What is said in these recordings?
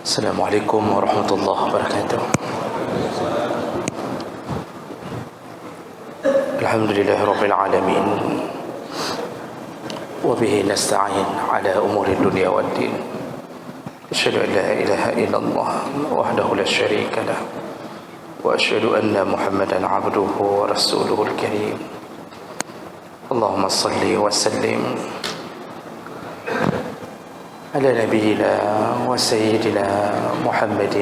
Assalamualaikum warahmatullahi wabarakatuh. Alhamdulillahi rabbil alamin. Wa bihi nasta'in ala umuri dunya waddin. Asyhadu an la ilaha illallah wahdahu la syarika lah. Wa asyhadu anna Muhammadan 'abduhu wa rasuluhul karim. Allahumma salli wa sallim على نبينا وسيدنا محمد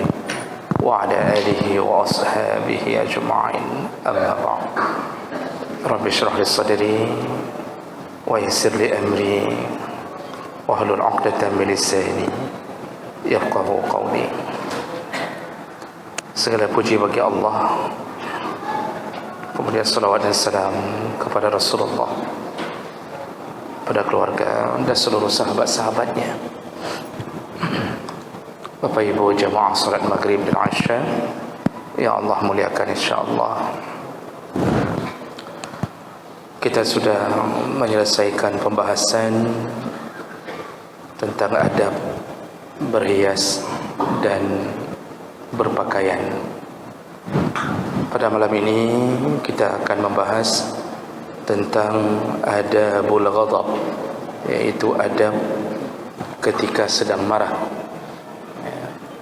وعلى آله وأصحابه أجمعين أما بعد رب اشرح لي صدري ويسر لي أمري واحلل عقدة من لساني يفقهوا قولي. Segala puji bagi Allah, kemudian salawat dan salam kepada Rasulullah, pada keluarga dan seluruh sahabat-sahabatnya. Bapak Ibu jamaah salat maghrib dan isya yang Allah muliakan, insyaAllah kita sudah menyelesaikan pembahasan tentang adab berhias dan berpakaian. Pada malam ini kita akan membahas tentang adabul ghadab, yaitu adab ketika sedang marah.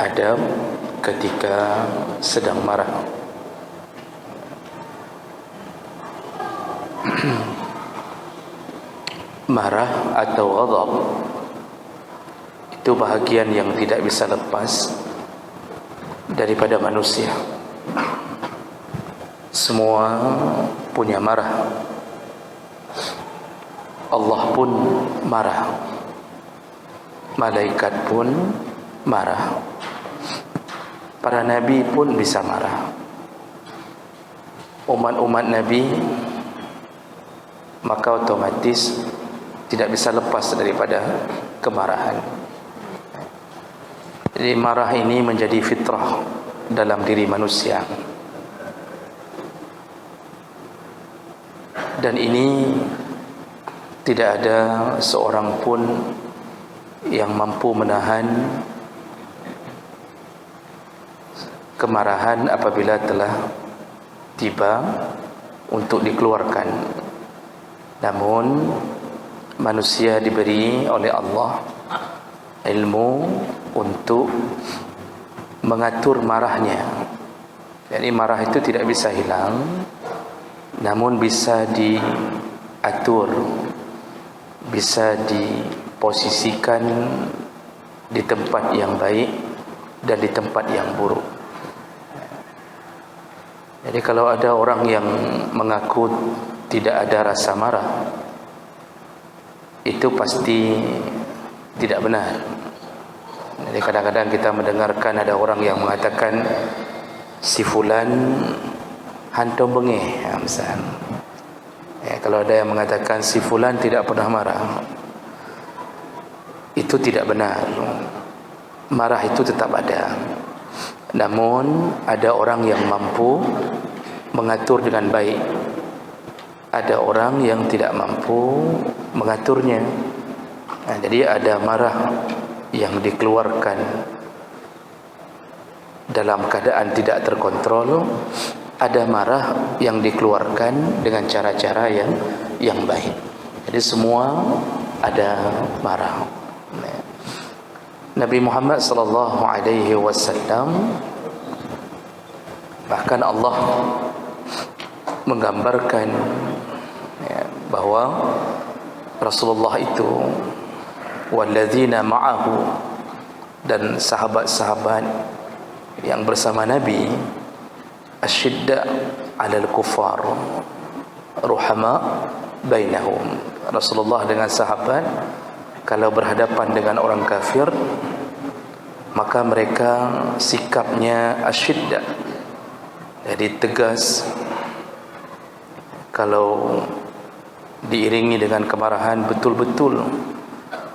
Adab ketika sedang marah. Marah atau ghadab itu bahagian yang tidak bisa lepas daripada manusia. Semua punya marah. Allah pun marah, malaikat pun marah, para nabi pun bisa marah. Umat-umat nabi maka otomatis tidak bisa lepas daripada kemarahan. Jadi marah ini menjadi fitrah dalam diri manusia. Dan ini tidak ada seorang pun yang mampu menahan kemarahan apabila telah tiba untuk dikeluarkan. Namun manusia diberi oleh Allah ilmu untuk mengatur marahnya. Jadi marah itu tidak bisa hilang, namun bisa diatur, bisa diposisikan di tempat yang baik dan di tempat yang buruk. Jadi kalau ada orang yang mengaku tidak ada rasa marah, itu pasti tidak benar. Jadi kadang-kadang kita mendengarkan ada orang yang mengatakan si fulan hantu bengih, misalnya. Kalau ada yang mengatakan si fulan tidak pernah marah, itu tidak benar. Marah itu tetap ada. Namun ada orang yang mampu mengatur dengan baik, ada orang yang tidak mampu mengaturnya. Jadi ada marah yang dikeluarkan dalam keadaan tidak terkontrol, ada marah yang dikeluarkan dengan cara-cara yang baik. Jadi semua ada marah. Nabi Muhammad sallallahu alaihi wasallam, bahkan Allah menggambarkan bahwa Rasulullah itu walladzina ma'ahu, dan sahabat-sahabat yang bersama Nabi, asyidda 'alal kuffar ruhama bainahum. Rasulullah dengan sahabat kalau berhadapan dengan orang kafir, maka mereka sikapnya asyidda, jadi tegas. Kalau diiringi dengan kemarahan, betul-betul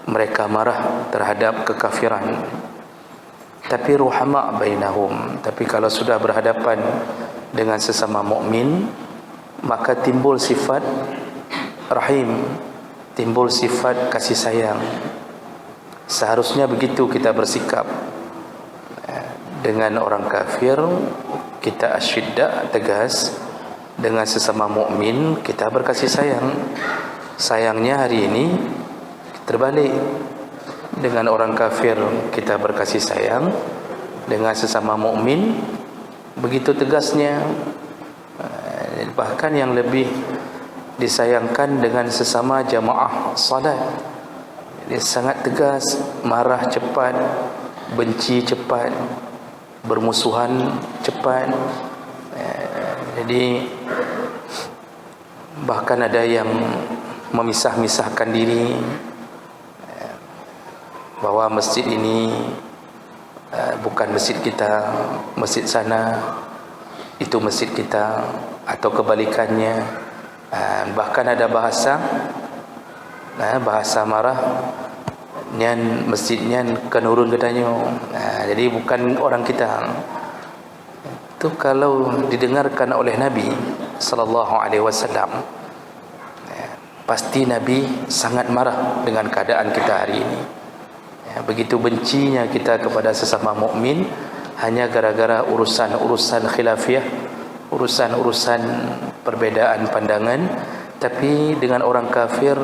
mereka marah terhadap kekafiran. Tapi ruhama bainahum, tapi kalau sudah berhadapan dengan sesama mukmin, maka timbul sifat rahim, timbul sifat kasih sayang. Seharusnya begitu kita bersikap. dengan orang kafir kita asyidda, tegas. Dengan sesama mukmin kita berkasih sayang. Sayangnya hari ini terbalik. Dengan orang kafir kita berkasih sayang, dengan sesama mukmin begitu tegasnya. Bahkan yang lebih disayangkan dengan sesama jamaah salat, dia sangat tegas, marah cepat, benci cepat, bermusuhan cepat. Jadi bahkan ada yang memisah-misahkan diri, bahwa masjid ini bukan masjid kita, masjid sana itu masjid kita, atau kebalikannya. Bahkan ada bahasa marah, nyan masjidnya kenurun katanya. Jadi bukan orang kita. Itu kalau didengarkan oleh Nabi sallallahu alaihi wasallam, pasti Nabi sangat marah dengan keadaan kita hari ini. Begitu bencinya kita kepada sesama mukmin hanya gara-gara urusan khilafiyah, urusan perbedaan pandangan. Tapi dengan orang kafir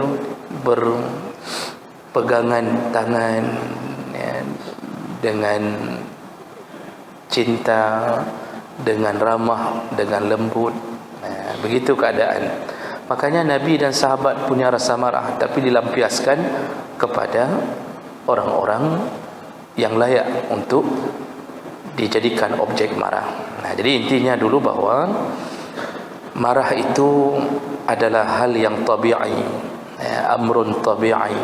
berpegangan tangan, dengan cinta, dengan ramah, dengan lembut. Begitu keadaan. Makanya Nabi dan sahabat punya rasa marah, tapi dilampiaskan kepada orang-orang yang layak untuk dijadikan objek marah. Jadi intinya dulu bahwa marah itu adalah hal yang tabi'i, amrun tabi'i,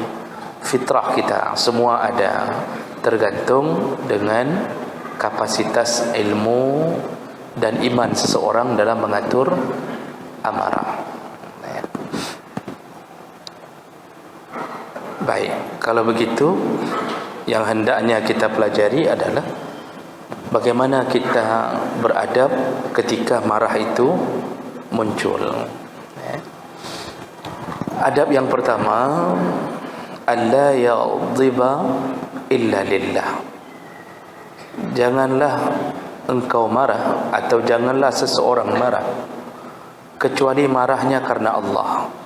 fitrah kita, semua ada, tergantung dengan kapasitas ilmu dan iman seseorang dalam mengatur amarah. Baik, kalau begitu yang hendaknya kita pelajari adalah bagaimana kita beradab ketika marah itu muncul. Adab yang pertama, alla yaghdhiba illa lillah. Janganlah engkau marah, atau janganlah seseorang marah kecuali marahnya karena Allah.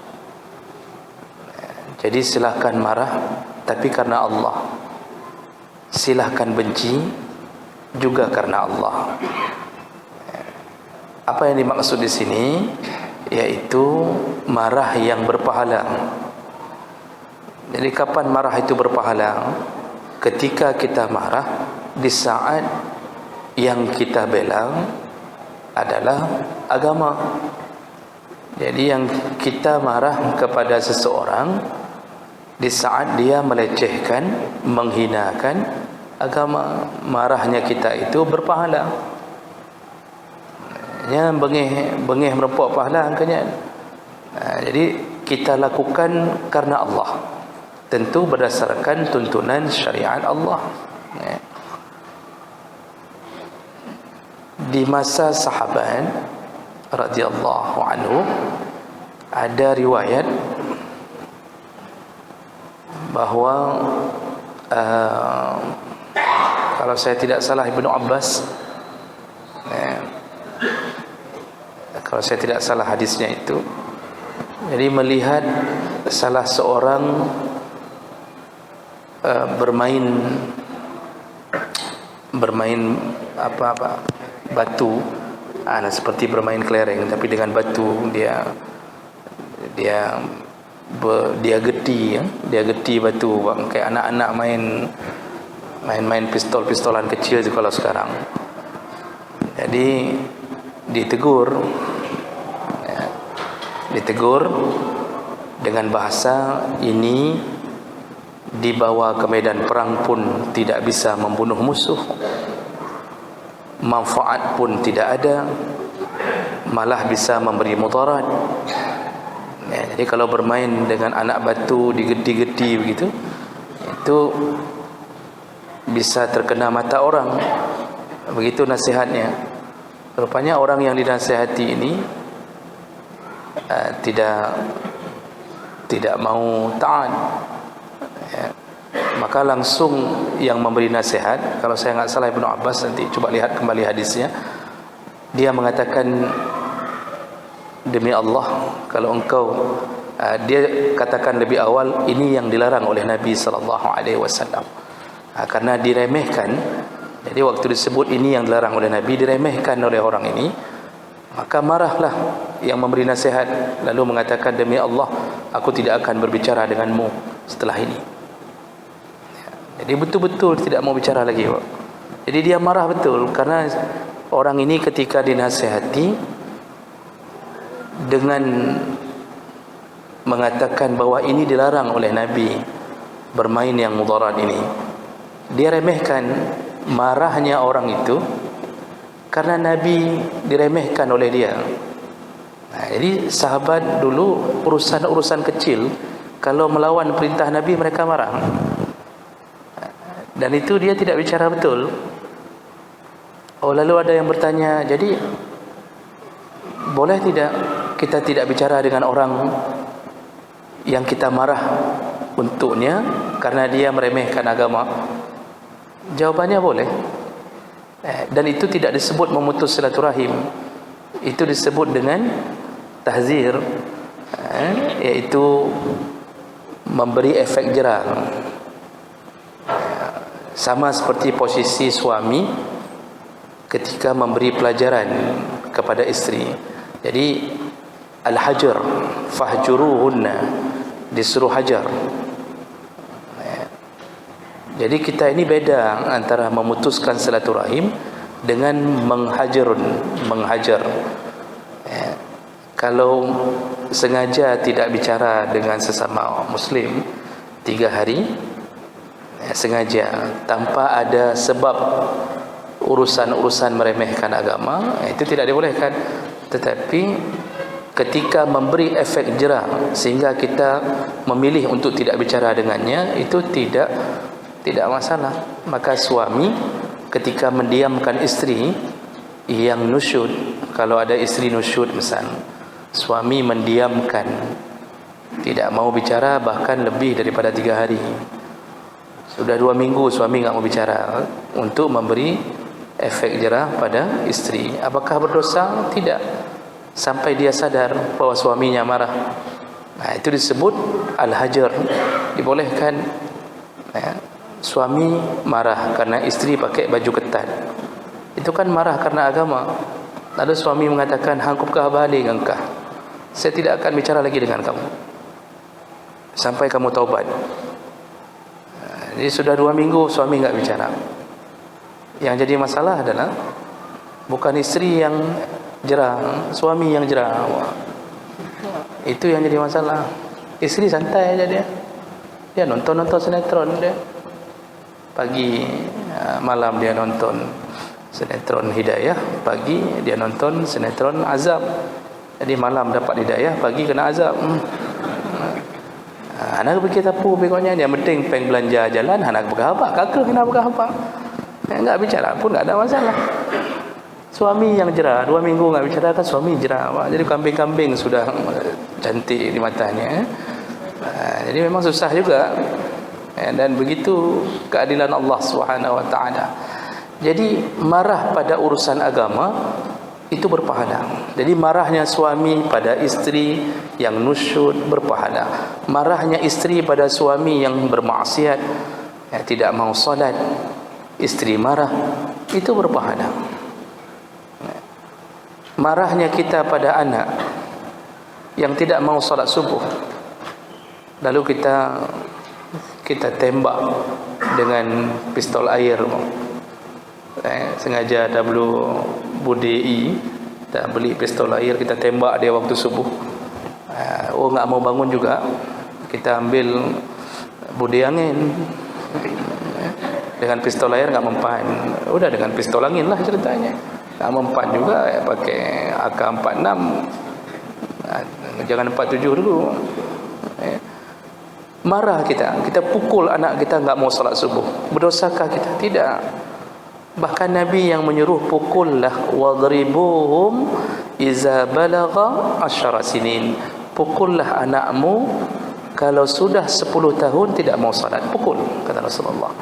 Jadi silahkan marah, tapi karena Allah. Silahkan benci juga karena Allah. Apa yang dimaksud di sini? Yaitu marah yang berpahala. Jadi kapan marah itu berpahala? Ketika kita marah di saat yang kita bela adalah agama. Jadi yang kita marah kepada seseorang di saat dia melecehkan, menghinakan agama, marahnya kita itu berpahala. Ya, bengih merempuk pahala angkanya. Jadi kita lakukan karena Allah, tentu berdasarkan tuntunan syariat Allah. Di masa sahabat radhiyallahu anhu ada riwayat bahwa kalau saya tidak salah Ibnu Abbas, kalau saya tidak salah hadisnya itu, jadi melihat salah seorang bermain batu, seperti bermain kelereng tapi dengan batu. Dia geti, dia geti batu, kayak anak-anak main pistol-pistolan kecil itu kalau sekarang. Jadi ditegur dengan bahasa ini, dibawa ke medan perang pun tidak bisa membunuh musuh, manfaat pun tidak ada, malah bisa memberi mudarat. Jadi kalau bermain dengan anak batu digedi-gedi begitu, itu bisa terkena mata orang. Begitu nasihatnya. Rupanya orang yang dinasihati ini tidak mau taat, Maka langsung yang memberi nasihat, kalau saya enggak salah Ibnu Abbas, nanti coba lihat kembali hadisnya, dia mengatakan, demi Allah, kalau engkau dia katakan lebih awal, ini yang dilarang oleh Nabi SAW, karena diremehkan. Jadi waktu disebut ini yang dilarang oleh Nabi, diremehkan oleh orang ini, maka marahlah yang memberi nasihat, lalu mengatakan, demi Allah, aku tidak akan berbicara denganmu setelah ini. Jadi betul-betul tidak mau bicara lagi, Pak. Jadi dia marah betul, karena orang ini ketika dinasihati dengan mengatakan bahwa ini dilarang oleh Nabi, bermain yang mudarat ini, dia remehkan. Marahnya orang itu karena Nabi diremehkan oleh dia. Jadi sahabat dulu urusan-urusan kecil, kalau melawan perintah Nabi mereka marah, dan itu dia tidak bicara betul. Lalu ada yang bertanya, jadi boleh tidak kita tidak bicara dengan orang yang kita marah untuknya karena dia meremehkan agama? Jawabannya boleh. Dan itu tidak disebut memutus silaturahim, itu disebut dengan tahzir, yaitu memberi efek jera. Sama seperti posisi suami ketika memberi pelajaran kepada isteri. Jadi al-hajar, fahjuruhunna, disuruh hajar. Jadi kita ini beda antara memutuskan silaturahim dengan menghajar. Kalau sengaja tidak bicara dengan sesama muslim 3 hari, sengaja tanpa ada sebab urusan-urusan meremehkan agama, itu tidak dibolehkan. Tetapi ketika memberi efek jera sehingga kita memilih untuk tidak bicara dengannya, itu tidak masalah. Maka suami ketika mendiamkan istri yang nusyud, kalau ada istri nusyud misal, suami mendiamkan, tidak mau bicara bahkan lebih daripada 3 hari, sudah 2 minggu suami enggak mau bicara, untuk memberi efek jera pada istri. Apakah berdosa? Tidak, sampai dia sadar bahwa suaminya marah. Itu disebut al-hajar, dibolehkan. Suami marah karena istri pakai baju ketat, itu kan marah karena agama. Lalu suami mengatakan, hangkupkah balik engkau, saya tidak akan bicara lagi dengan kamu sampai kamu taubat. Jadi sudah 2 minggu suami enggak bicara. Yang jadi masalah adalah bukan istri yang jerah, suami yang jerah. Itu yang jadi masalah. Istri santai aja dia nonton sinetron, dia pagi malam dia nonton sinetron hidayah, pagi dia nonton sinetron azab. Jadi malam dapat hidayah, pagi kena azab. Anak pergi tapu pokoknya, dia penting peng belanja jalan, anak berapa kakak kena berapa, enggak bicara pun enggak ada masalah. Suami yang jerah, 2 minggu enggak bicara, kan suami jerah. Jadi kambing-kambing sudah cantik di matanya. Jadi memang susah juga. Dan begitu keadilan Allah Subhanahu wa taala. Jadi marah pada urusan agama itu berpahala. Jadi marahnya suami pada istri yang nusyud berpahala. Marahnya istri pada suami yang bermaksiat, tidak mau salat, istri marah, itu berpahala. Marahnya kita pada anak yang tidak mau salat subuh, lalu kita tembak dengan pistol air, sengaja WBDI kita beli pistol air, kita tembak dia waktu subuh. Enggak mau bangun juga, kita ambil budi angin dengan pistol air, enggak mempan, udah dengan pistol angin lah ceritanya. Enggak mempan juga, pakai AK-46, jangan 47 dulu. Marah kita pukul anak kita enggak mau salat subuh, berdosakah kita? Tidak. Bahkan Nabi yang menyuruh, pukullah wadribuhum iza balagha 10 sinin, pukullah anakmu kalau sudah 10 tahun tidak mau salat, pukul, kata Rasulullah.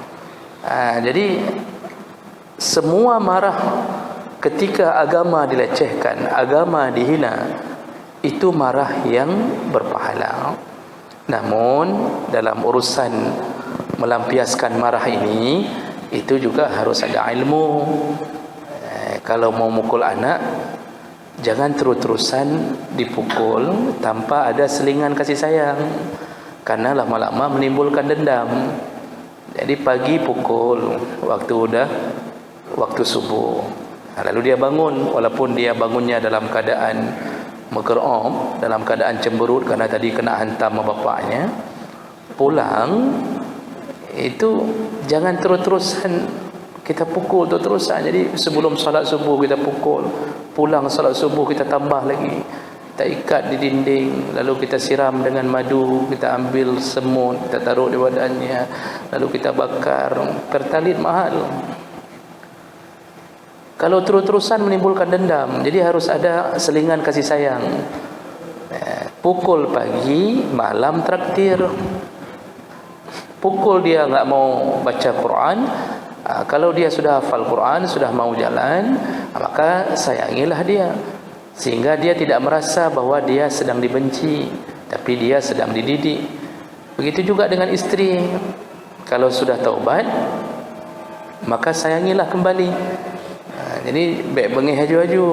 Jadi semua marah ketika agama dilecehkan, agama dihina, itu marah yang berpahala. Namun dalam urusan melampiaskan marah ini, itu juga harus ada ilmu. Kalau mau mukul anak, jangan terus-terusan dipukul tanpa ada selingan kasih sayang, karena lama-lama menimbulkan dendam. Jadi pagi pukul waktu subuh, lalu dia bangun, walaupun dia bangunnya dalam keadaan megerom, dalam keadaan cemberut karena tadi kena hantam sama bapaknya, pulang itu jangan terus-terusan kita pukul terus-terusan. Jadi sebelum salat subuh kita pukul, pulang salat subuh kita tambah lagi, kita ikat di dinding, lalu kita siram dengan madu, kita ambil semut, kita taruh di badannya, lalu kita bakar. Pertalite mahal. Kalau terus-terusan menimbulkan dendam, jadi harus ada selingan kasih sayang. Pukul pagi, malam traktir. Pukul dia enggak mau baca Quran, kalau dia sudah hafal Quran, sudah mau jalan, maka sayangilah dia, sehingga dia tidak merasa bahwa dia sedang dibenci, tapi dia sedang dididik. Begitu juga dengan istri, kalau sudah taubat, maka sayangilah kembali. Jadi baik bengih haju-haju,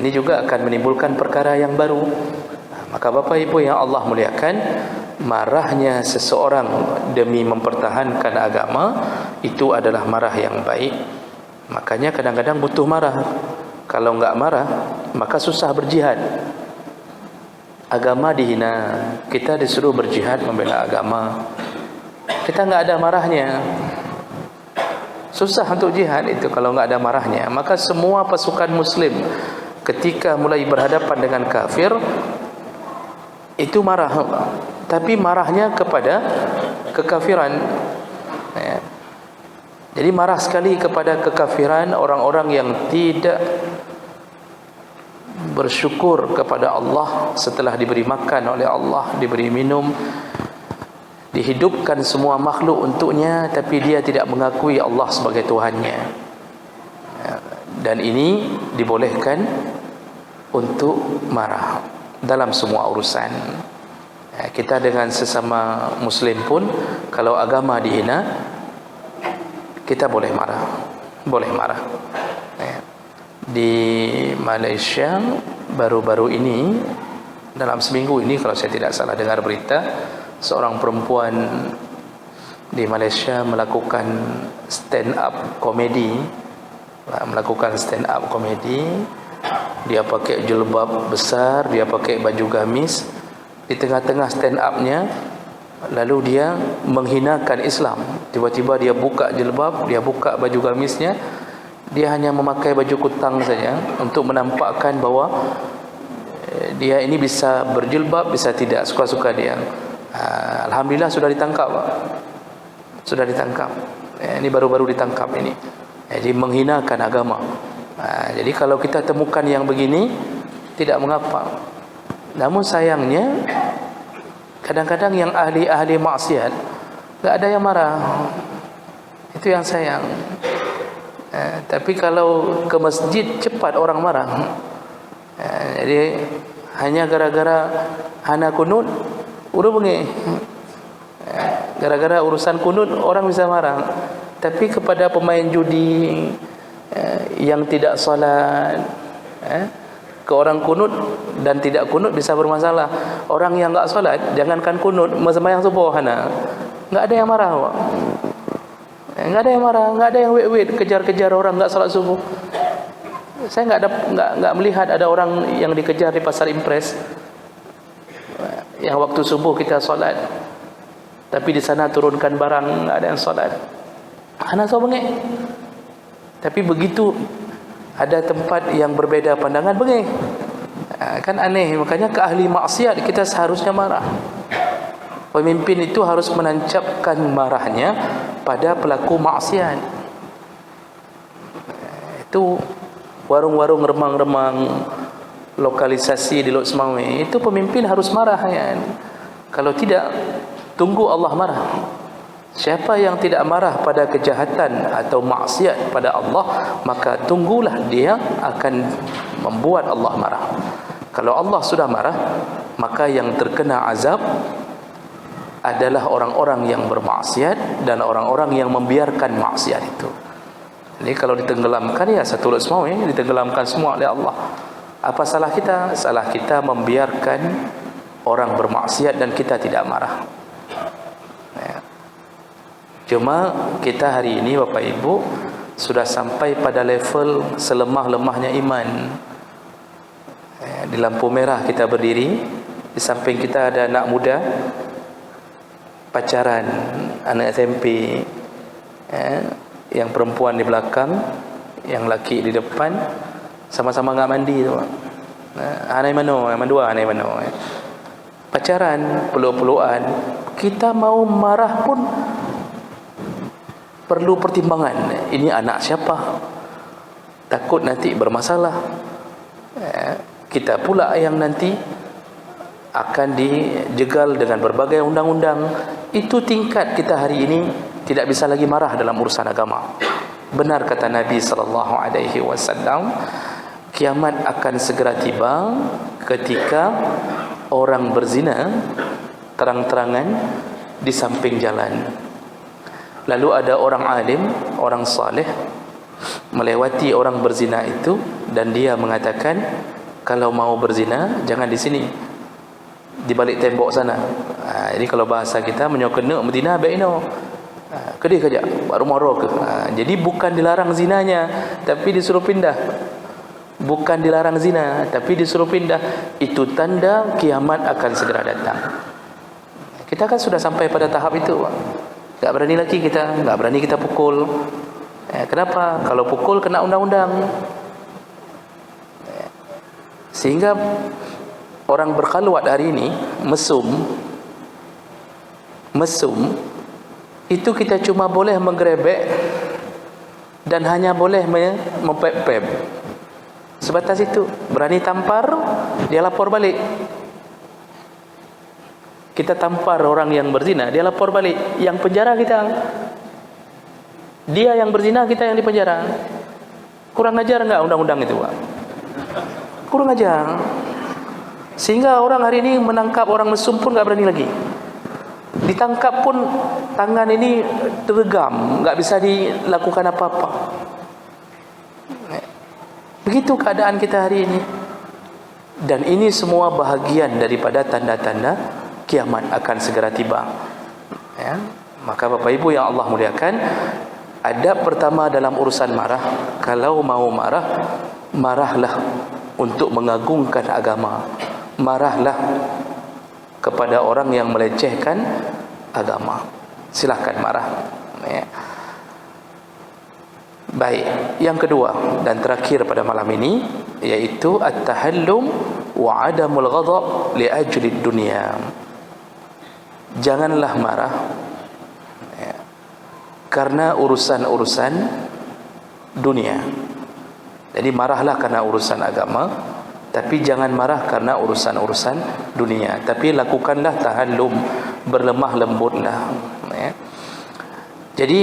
ini juga akan menimbulkan perkara yang baru. Maka Bapak Ibu yang Allah muliakan, marahnya seseorang demi mempertahankan agama itu adalah marah yang baik. Makanya kadang-kadang butuh marah. Kalau enggak marah, maka susah berjihad. Agama dihina, kita disuruh berjihad membela agama, kita enggak ada marahnya, susah untuk jihad itu kalau enggak ada marahnya. Maka semua pasukan muslim ketika mulai berhadapan dengan kafir itu marah, tapi marahnya kepada kekafiran. Jadi marah sekali kepada kekafiran orang-orang yang tidak bersyukur kepada Allah setelah diberi makan oleh Allah, diberi minum, dihidupkan semua makhluk untuknya, tapi dia tidak mengakui Allah sebagai Tuhannya. Dan ini dibolehkan untuk marah dalam semua urusan. Kita dengan sesama muslim pun, kalau agama dihina, kita boleh marah. Boleh marah. Di Malaysia baru-baru ini, dalam seminggu ini kalau saya tidak salah dengar berita, seorang perempuan di Malaysia melakukan stand up komedi. Dia pakai jilbab besar, dia pakai baju gamis. Di tengah-tengah stand up-nya, lalu dia menghinakan Islam. Tiba-tiba dia buka jilbab, dia buka baju gamisnya. Dia hanya memakai baju kutang saja untuk menampakkan bahawa dia ini bisa berjilbab, bisa tidak, suka-suka dia. Alhamdulillah sudah ditangkap, Pak. Sudah ditangkap. Ini baru-baru ditangkap ini. Jadi menghinakan agama. Jadi kalau kita temukan yang begini, tidak mengapa. Namun sayangnya, kadang-kadang yang ahli-ahli maksiat tak ada yang marah. Itu yang sayang. Tapi kalau ke masjid cepat orang marah. Jadi hanya gara-gara hana kunut, udah bengi. Gara-gara urusan kunut orang bisa marah. Tapi kepada pemain judi yang tidak salat, ke orang kunut dan tidak kunut bisa bermasalah. Orang yang enggak salat, jangankan kunut, sembahyang subuh hana, enggak ada yang marah, Pak. Enggak ada yang marah, enggak ada yang wait kejar-kejar orang enggak salat subuh. Saya enggak melihat ada orang yang dikejar di pasar Impres yang waktu subuh kita salat, tapi di sana turunkan barang, enggak ada yang salat. Hana so bengek. Tapi begitu ada tempat yang berbeda pandangan, bengek. Kan aneh. Makanya ke ahli maksiat kita seharusnya marah. Pemimpin itu harus menancapkan marahnya pada pelaku maksiat. Itu warung-warung remang-remang lokalisasi di Lok Semawe, itu pemimpin harus marah, kan? Kalau tidak, tunggu Allah marah. Siapa yang tidak marah pada kejahatan atau maksiat pada Allah, maka tunggulah dia akan membuat Allah marah. Kalau Allah sudah marah, maka yang terkena azab adalah orang-orang yang bermaksiat dan orang-orang yang membiarkan maksiat itu. Jadi kalau ditenggelamkan, ya satu semua ya, ditenggelamkan semua oleh Allah. Apa salah kita? Salah kita membiarkan orang bermaksiat dan kita tidak marah. Ya. Cuma kita hari ini Bapak Ibu sudah sampai pada level selemah-lemahnya iman. Di lampu merah kita berdiri, di samping kita ada anak muda pacaran, anak SMP, yang perempuan di belakang, yang laki di depan, sama-sama enggak mandi tu. Anai mano, yang dua anai mano. Pacaran, peluk-pelukan, kita mau marah pun perlu pertimbangan. Ini anak siapa? Takut nanti bermasalah. Kita pula yang nanti akan dijegal dengan berbagai undang-undang. Itu tingkat kita hari ini tidak bisa lagi marah dalam urusan agama. Benar kata Nabi SAW, kiamat akan segera tiba ketika orang berzina terang-terangan di samping jalan. Lalu ada orang alim, orang saleh melewati orang berzina itu dan dia mengatakan, kalau mau berzina jangan di sini, di balik tembok sana. Jadi kalau bahasa kita menyokena Medina baino. Kedih kerja rumah roh ke. Jadi bukan dilarang zinanya, tapi disuruh pindah. Bukan dilarang zina, tapi disuruh pindah. Itu tanda kiamat akan segera datang. Kita kan sudah sampai pada tahap itu. Tak berani lagi kita, tak berani kita pukul. Kenapa? Kalau pukul kena undang-undang. Sehingga orang berkhalwat hari ini mesum itu kita cuma boleh menggerebek dan hanya boleh mempep-pep. Sebatas itu. Berani tampar, dia lapor balik. Kita tampar orang yang berzina, dia lapor balik. Yang penjara kita, dia yang berzina, kita yang dipenjara. Kurang ajar enggak undang-undang itu, Pak? Kurang ajar. Sehingga orang hari ini menangkap orang mesum pun enggak berani lagi. Ditangkap pun tangan ini teregam, enggak bisa dilakukan apa-apa. Begitu keadaan kita hari ini. Dan ini semua bahagian daripada tanda-tanda kiamat akan segera tiba. Ya. Maka Bapak Ibu yang Allah muliakan, adab pertama dalam urusan marah, kalau mau marah, marahlah untuk mengagungkan agama. Marahlah kepada orang yang melecehkan agama. Silahkan marah. Ya. Baik, yang kedua dan terakhir pada malam ini, yaitu at-tahallum wa adamul ghadab li ajli dunya. Janganlah marah ya, karena urusan-urusan dunia. Jadi marahlah karena urusan agama, tapi jangan marah karena urusan-urusan dunia. Tapi lakukanlah tahallum, berlemah lembutlah ya. Jadi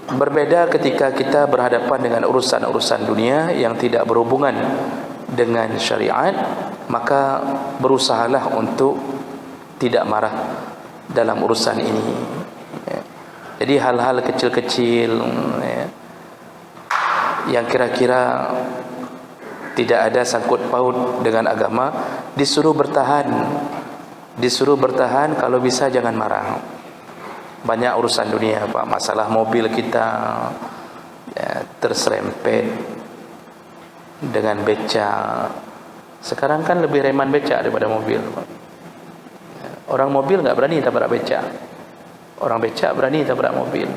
berbeda ketika kita berhadapan dengan urusan-urusan dunia yang tidak berhubungan dengan syariat, maka berusahalah untuk tidak marah dalam urusan ini ya. Jadi hal-hal kecil-kecil ya, yang kira-kira tidak ada sangkut paut dengan agama, disuruh bertahan. Kalau bisa jangan marah. Banyak urusan dunia, Pak. Masalah mobil kita ya, terserempet dengan beca. Sekarang kan lebih reman beca daripada mobil, Pak. Orang mobil nggak berani tabrak beca. Orang beca berani tabrak mobil.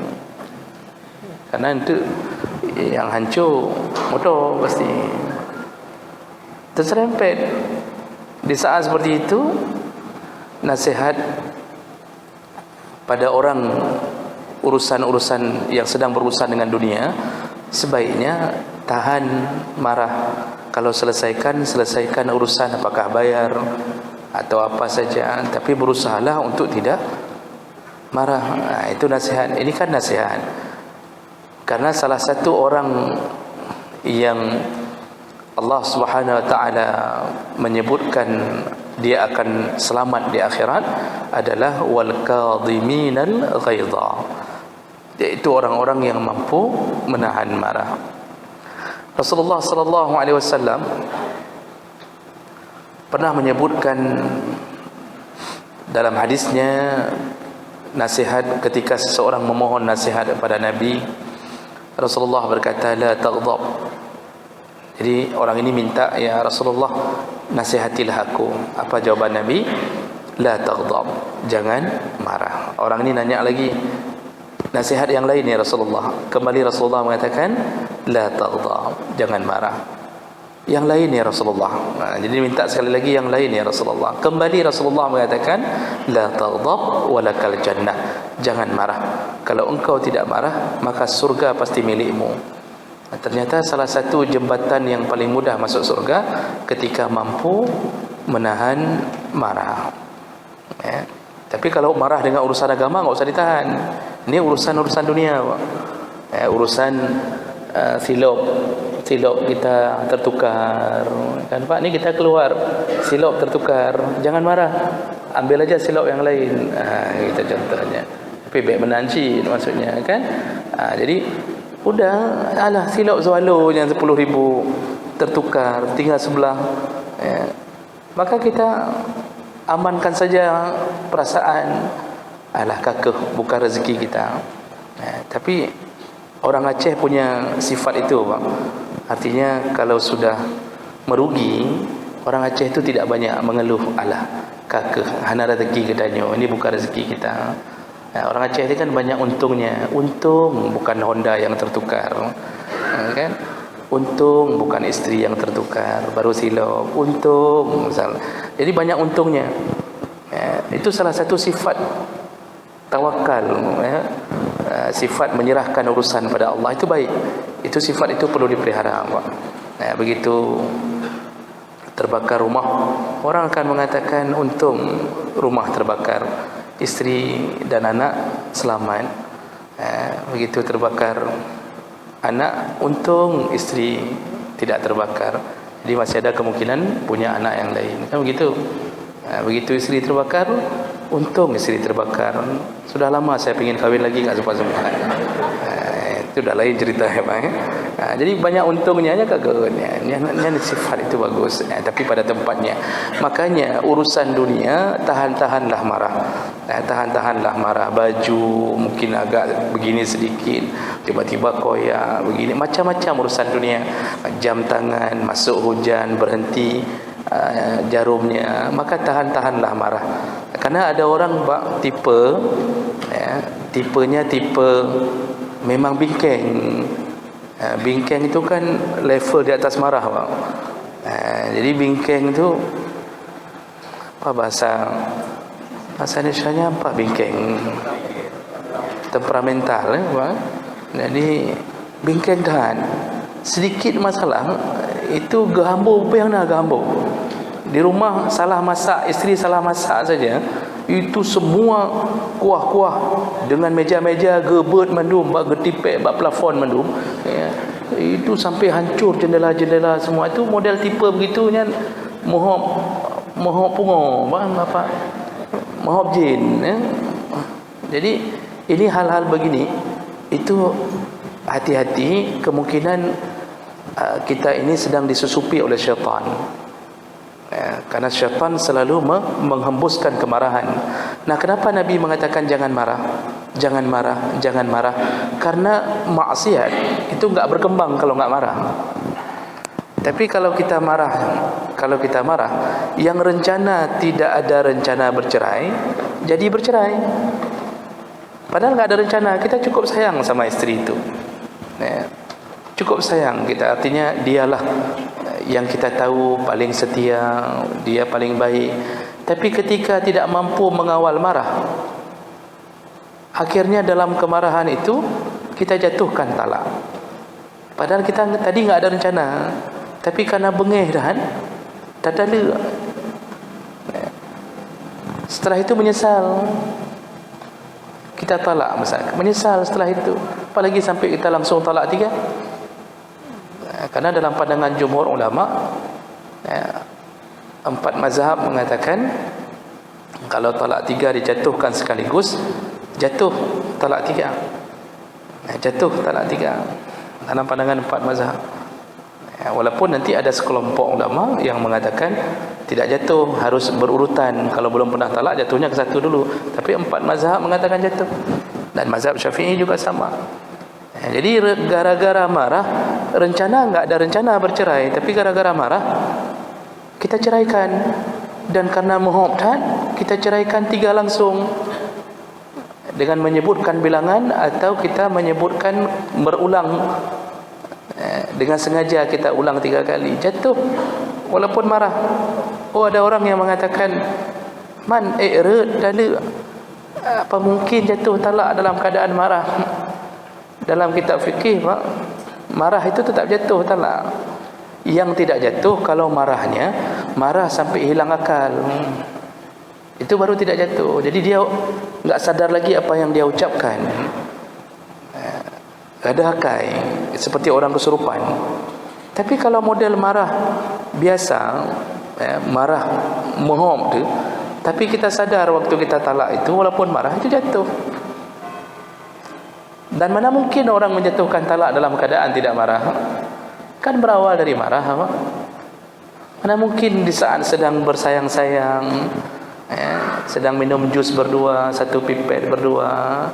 Karena itu yang hancur motor pasti terserempet. Di saat seperti itu, nasihat pada orang urusan-urusan yang sedang berurusan dengan dunia, sebaiknya tahan marah. Kalau selesaikan urusan, apakah bayar atau apa saja, tapi berusahalah untuk tidak marah. Itu nasihat. Ini kan nasihat. Karena salah satu orang yang Allah Subhanahu wa taala menyebutkan dia akan selamat di akhirat adalah wal kadhiminal ghaidha, iaitu orang-orang yang mampu menahan marah. Rasulullah sallallahu alaihi wasallam pernah menyebutkan dalam hadisnya nasihat ketika seseorang memohon nasihat kepada Nabi. Rasulullah berkata la taghdab. Jadi orang ini minta, ya Rasulullah nasihatilah aku. Apa jawaban Nabi? La taghdab, jangan marah. Orang ini nanya lagi nasihat yang lain ya Rasulullah. Kembali Rasulullah mengatakan la taghdab, jangan marah. Yang lain ya Rasulullah. Jadi minta sekali lagi yang lain ya Rasulullah. Kembali Rasulullah mengatakan la taghdab walakal jannah, jangan marah. Kalau engkau tidak marah, maka surga pasti milikmu. Ternyata salah satu jembatan yang paling mudah masuk surga ketika mampu menahan marah. Ya. Tapi kalau marah dengan urusan agama enggak usah ditahan. Ini urusan dunia, Pak. Ya, urusan silop kita tertukar, kan Pak, ni kita keluar silop tertukar, jangan marah, ambil aja silop yang lain. Kita contohnya. Tapi baik menanci maksudnya kan. Jadi udah, alah silap swallow yang 10,000 tertukar, tinggal sebelah, ya. Maka kita amankan saja perasaan, alah kakeh bukan rezeki kita, ya. Tapi orang Aceh punya sifat itu, Pak. Artinya kalau sudah merugi, orang Aceh itu tidak banyak mengeluh, alah kakeh hana rezeki katanya, ini bukan rezeki kita. Orang Aceh itu kan banyak untungnya. Untung bukan Honda yang tertukar, kan? Untung bukan istri yang tertukar, baru silap. Untung misal. Jadi banyak untungnya. Itu salah satu sifat tawakal, sifat menyerahkan urusan pada Allah, itu baik. Itu sifat itu perlu dipelihara, Pak. Begitu terbakar rumah, orang akan mengatakan untung rumah terbakar, istri dan anak selamat. Begitu terbakar anak, untung istri tidak terbakar, jadi masih ada kemungkinan punya anak yang lain, kan begitu. Begitu istri terbakar, untung istri terbakar, sudah lama saya ingin kahwin lagi, tak sempat-sempat. Itu dah lain cerita, ya Pak. Jadi banyak untungnya kagak. Yang sifat itu bagus, tapi pada tempatnya. Makanya urusan dunia tahan-tahanlah marah. Tahan-tahanlah marah. Baju mungkin agak begini sedikit, tiba-tiba koyak begini, macam-macam urusan dunia. Jam tangan masuk hujan berhenti jarumnya, maka tahan-tahanlah marah. Karena ada orang, Pak, tipenya tipe memang bingkeng. Bingkeng itu kan level di atas marah, Pak. Jadi bingkeng itu apa bahasa Indonesianya, apa bingkeng? Temperamental, Pak. Jadi bingkeng tahan. Sedikit masalah itu gehambur, apa yang nak gehambur. Di rumah salah masak, isteri salah masak saja, itu semua kuah-kuah dengan meja-meja gebet mandum, bak getipek, bak plafon mandum, ya. Itu sampai hancur jendela-jendela semua. Itu model tipe begitunya, mohop pungo, apa mohop jin, ya. Jadi ini hal-hal begini itu hati-hati, kemungkinan kita ini sedang disusupi oleh syaitan. Karena syaitan selalu menghembuskan kemarahan. Nah, kenapa Nabi mengatakan jangan marah? Jangan marah, jangan marah. Karena maksiat itu enggak berkembang kalau enggak marah. Tapi kalau kita marah, yang rencana tidak ada rencana bercerai, jadi bercerai. Padahal enggak ada rencana, kita cukup sayang sama istri itu. Cukup sayang kita, artinya dialah yang kita tahu paling setia, dia paling baik. Tapi ketika tidak mampu mengawal marah, akhirnya dalam kemarahan itu kita jatuhkan talak. Padahal kita tadi enggak ada rencana, tapi karena bengih dan dadala. Setelah itu menyesal, kita talak misalnya, menyesal setelah itu, apalagi sampai kita langsung talak 3. Karena dalam pandangan jumhur ulama, 4 mazhab mengatakan kalau talak 3 dijatuhkan sekaligus, jatuh talak 3. Jatuh talak 3 dalam pandangan 4 mazhab. Walaupun nanti ada sekelompok ulama yang mengatakan tidak jatuh, harus berurutan. Kalau belum pernah talak, jatuhnya ke 1 dulu. Tapi 4 mazhab mengatakan jatuh. Dan mazhab Syafi'i juga sama. Jadi gara-gara marah, nggak ada rencana bercerai, tapi gara-gara marah kita ceraikan. Dan karena muhabbat, kita ceraikan 3 langsung, dengan menyebutkan bilangan atau kita menyebutkan berulang. Dengan sengaja kita ulang 3 kali, jatuh walaupun marah. Oh, ada orang yang mengatakan apa mungkin jatuh talak dalam keadaan marah? Dalam kitab fikih, marah itu tetap jatuh talak. Yang tidak jatuh kalau marahnya marah sampai hilang akal, itu baru tidak jatuh. Jadi dia enggak sadar lagi apa yang dia ucapkan, ada hakai, seperti orang kesurupan. Tapi kalau model marah biasa, marah mohon tu, tapi kita sadar waktu kita talak itu, walaupun marah itu jatuh. Dan mana mungkin orang menjatuhkan talak dalam keadaan tidak marah? Kan berawal dari marah, apa? Mana mungkin di saat sedang bersayang-sayang, sedang minum jus berdua, 1 pipet berdua,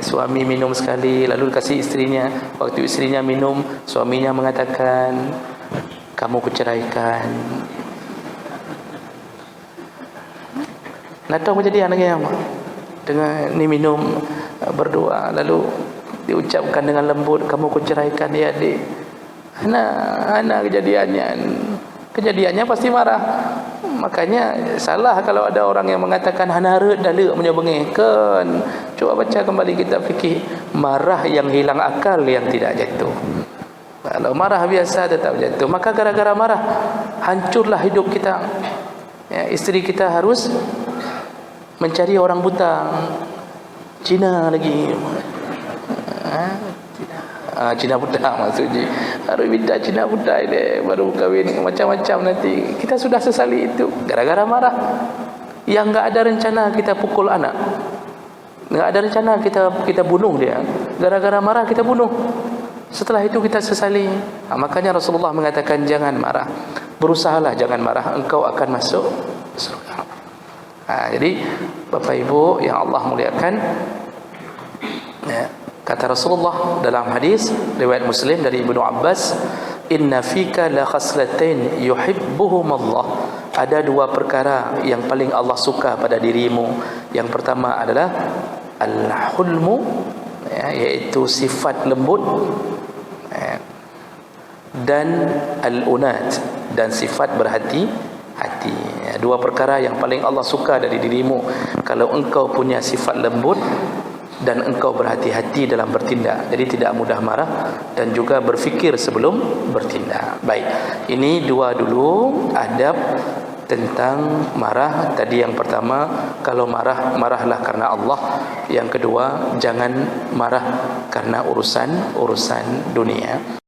suami minum sekali, lalu kasih istrinya. Waktu istrinya minum, suaminya mengatakan, kamu kuceraikan. Nak tahu menjadi anaknya apa? Dengan ni minum berdua, lalu diucapkan dengan lembut, kamu kuceraikan ya adik. Anak kejadiannya pasti marah. Makanya salah kalau ada orang yang mengatakan hanara dalek menyebengihkan. Coba baca kembali kitab fikih, marah yang hilang akal yang tidak jatuh. Kalau marah biasa tetap jatuh. Maka gara-gara marah hancurlah hidup kita. Isteri kita harus mencari orang buta, Cina lagi, Cina budak maksudnya, harus minta Cina budak ini baru kahwin, macam-macam nanti. Kita sudah sesali itu gara-gara marah. Yang enggak ada rencana kita pukul anak, enggak ada rencana kita bunuh dia, gara-gara marah kita bunuh. Setelah itu kita sesali. Makanya Rasulullah mengatakan jangan marah, berusahalah jangan marah, engkau akan masuk surga. Jadi Bapak Ibu yang Allah muliakan, kata Rasulullah dalam hadis riwayat Muslim dari Ibnu Abbas, inna fika la khaslatain yuhibbuhum Allah. Ada 2 perkara yang paling Allah suka pada dirimu. Yang pertama adalah al-hulmu, yaitu sifat lembut, dan al-unat, dan sifat berhati-hati. 2 perkara yang paling Allah suka dari dirimu. Kalau engkau punya sifat lembut dan engkau berhati-hati dalam bertindak, jadi tidak mudah marah dan juga berfikir sebelum bertindak. Baik, ini 2 dulu adab tentang marah. Tadi yang pertama, kalau marah, marahlah karena Allah. Yang kedua, jangan marah karena urusan dunia.